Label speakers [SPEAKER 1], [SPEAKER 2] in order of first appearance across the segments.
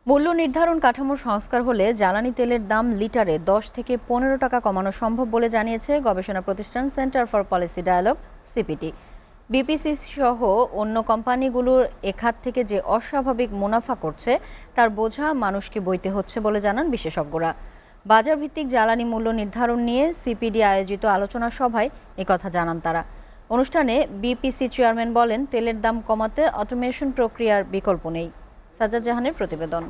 [SPEAKER 1] মূল্য নির্ধারণ কাঠামোর সংস্কার হলে জ্বালানি তেলের দাম লিটারে 10 থেকে 15 টাকা কমানো সম্ভব বলে জানিয়েছে গবেষণা প্রতিষ্ঠান centre for policy dialogue CPD. BPC সহ অন্য কোম্পানিগুলোর এখাত থেকে যে অস্বাভাবিক মুনাফা করছে তার বোঝা মানুষকে বইতে হচ্ছে বলে জানান বিশেষজ্ঞরা। বাজার ভিত্তিক জ্বালানি মূল্য নির্ধারণ নিয়ে সিপিডি আয়োজিত আলোচনা সভায় একথা জানান তারা। অনুষ্ঠানে বিপিসি চেয়ারম্যান বলেন, তেলের দাম কমাতে অটোমেশন প্রক্রিয়ার বিকল্প নেই। সাজ্জাদ জাহানের প্রতিবেদন।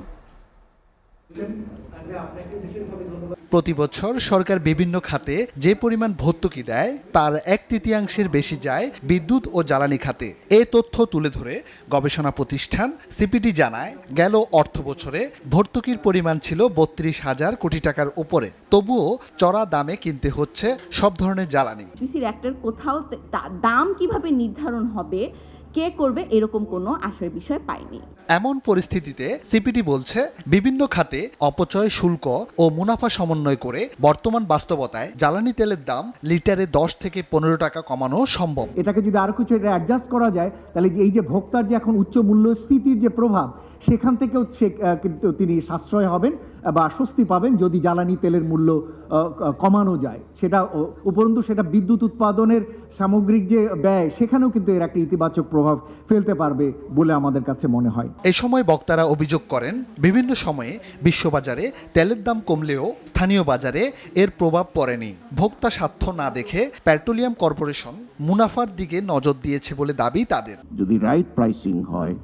[SPEAKER 2] প্রতি বছর সরকার বিভিন্ন খাতে যে পরিমাণ ভর্তুকি দেয় তার 1/3 বেশি যায় বিদ্যুৎ ও জ্বালানি খাতে। এ তথ্য তুলে ধরে গবেষণা প্রতিষ্ঠান সিপিডি জানায়, গেল অর্থ বছরে ভর্তুকির পরিমাণ ছিল 32,000 কোটি টাকার উপরে। তবুও চড়া দামে কিনতে হচ্ছে সব ধরনের জ্বালানি।
[SPEAKER 3] একটার কোথাও দাম কিভাবে নির্ধারণ হবে, কে করবে, এরকম কোনো আশয়ের বিষয় পাইনি।
[SPEAKER 2] এমন পরিস্থিতিতে সিপিডি বলছে, বিভিন্ন খাতে অপচয় শুল্ক ও মুনাফা সমন্বয় করে বর্তমান বাস্তবতায় জ্বালানি তেলের দাম লিটারে 10 থেকে 15 টাকা কমানো সম্ভব।
[SPEAKER 4] এটাকে যদি আরো কিছু অ্যাডজাস্ট করা যায়, তাহলে এই যে ভোক্তার যে এখন উচ্চ মূল্যস্ফীতির যে প্রভাব, সেখান থেকেও কিন্তু তিনি সাশ্রয় হবেন বা স্বস্তি পাবেন যদি জ্বালানি তেলের মূল্য কমানো যায়। সেটা উপরন্তু সেটা বিদ্যুৎ উৎপাদনের সামগ্রিক যে ব্যয়, সেখানেও কিন্তু এর একটা ইতিবাচক প্রভাব ফেলতে পারবে বলে আমাদের কাছে মনে হয়।
[SPEAKER 2] এ সময় বক্তারা অভিযোগ করেন, বিভিন্ন সময়ে বিশ্ববাজারে তেলের দাম কমলেও স্থানীয় বাজারে এর প্রভাব পড়েনি। ভোক্তা স্বার্থ না দেখে পেট্রোলিয়াম কর্পোরেশন মুনাফার দিকে নজর দিয়েছে বলে দাবি তাদের।
[SPEAKER 5] যদি রাইট প্রাইসিং হয়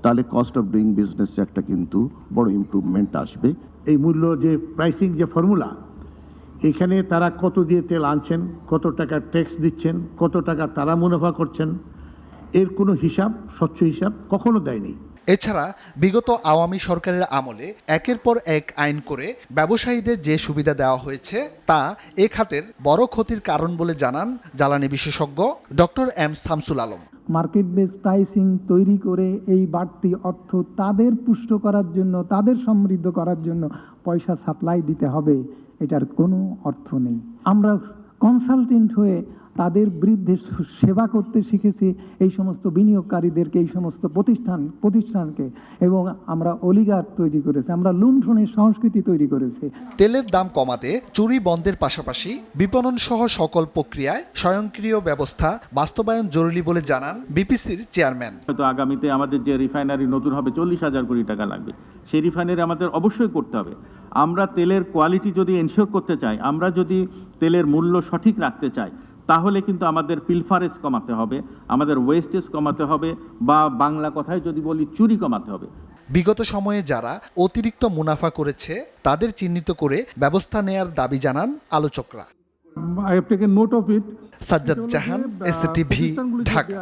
[SPEAKER 5] তাহলে কস্ট অফ ডুইং বিজনেস একটা কিন্তু বড় ইমপ্রুভমেন্ট আসবে।
[SPEAKER 6] এই মূল্য যে প্রাইসিং যে ফর্মুলা, এখানে তারা কত দিয়ে তেল আনছেন, কত টাকা ট্যাক্স দিচ্ছেন, কত টাকা তারা মুনাফা করছেন, এর কোনো হিসাব, স্বচ্ছ হিসাব কখনো দেয়নি।
[SPEAKER 2] এছাড়া বিগত আওয়ামী সরকারের আমলে একের পর এক আইন করে ব্যবসায়ীদের যে সুবিধা দেওয়া হয়েছে তা এ খাতের বড় ক্ষতির কারণ বলে জানান জ্বালানি বিশেষজ্ঞ doctor M Shamsul Alam.
[SPEAKER 7] Market base pricing তৈরি করে এই বাড়তি অর্থ তাদের পুষ্ট করার জন্য, তাদের সমৃদ্ধ করার জন্য পয়সা সাপ্লাই দিতে হবে, এটার কোনো অর্থ নেই। আমরা কনসালটেন্ট হয়ে তাদের বিরুদ্ধে সেবা করতে শিখেছি, এই সমস্ত বিনিয়োগকারীদেরকে, এই সমস্ত প্রতিষ্ঠানকে, এবং আমরা অলিগার তৈরি করেছি, আমরা লুণ্ঠনের সংস্কৃতি তৈরি করেছি।
[SPEAKER 2] তেলের দাম কমাতে চুরি বন্ধের পাশাপাশি বিপণন সহ সকল প্রক্রিয়ায় স্বয়ংক্রিয় ব্যবস্থা বাস্তবায়ন জরুরি বলে জানান বিপিসির চেয়ারম্যান।
[SPEAKER 8] হয়তো আগামীতে আমাদের যে রিফাইনারি নতুন হবে 40,000 কোটি টাকা লাগবে, সেই রিফাইনারি আমাদের অবশ্যই করতে হবে। আমরা তেলের কোয়ালিটি যদি এনশিওর করতে চাই, আমরা যদি তেলের মূল্য সঠিক রাখতে চাই, তাহলে কিন্তু আমাদের পিলফারেজ কমাতে হবে, আমাদের ওয়েস্টেজ কমাতে হবে, বা বাংলা কথায় যদি বলি চুরি কমাতে হবে।
[SPEAKER 2] বিগত সময়ে যারা অতিরিক্ত মুনাফা করেছে তাদের চিহ্নিত করে ব্যবস্থা নেয়ার দাবি জানান আলোচকরা।
[SPEAKER 6] Note of it.
[SPEAKER 2] Sajjad Jahan, STV, Dhaka.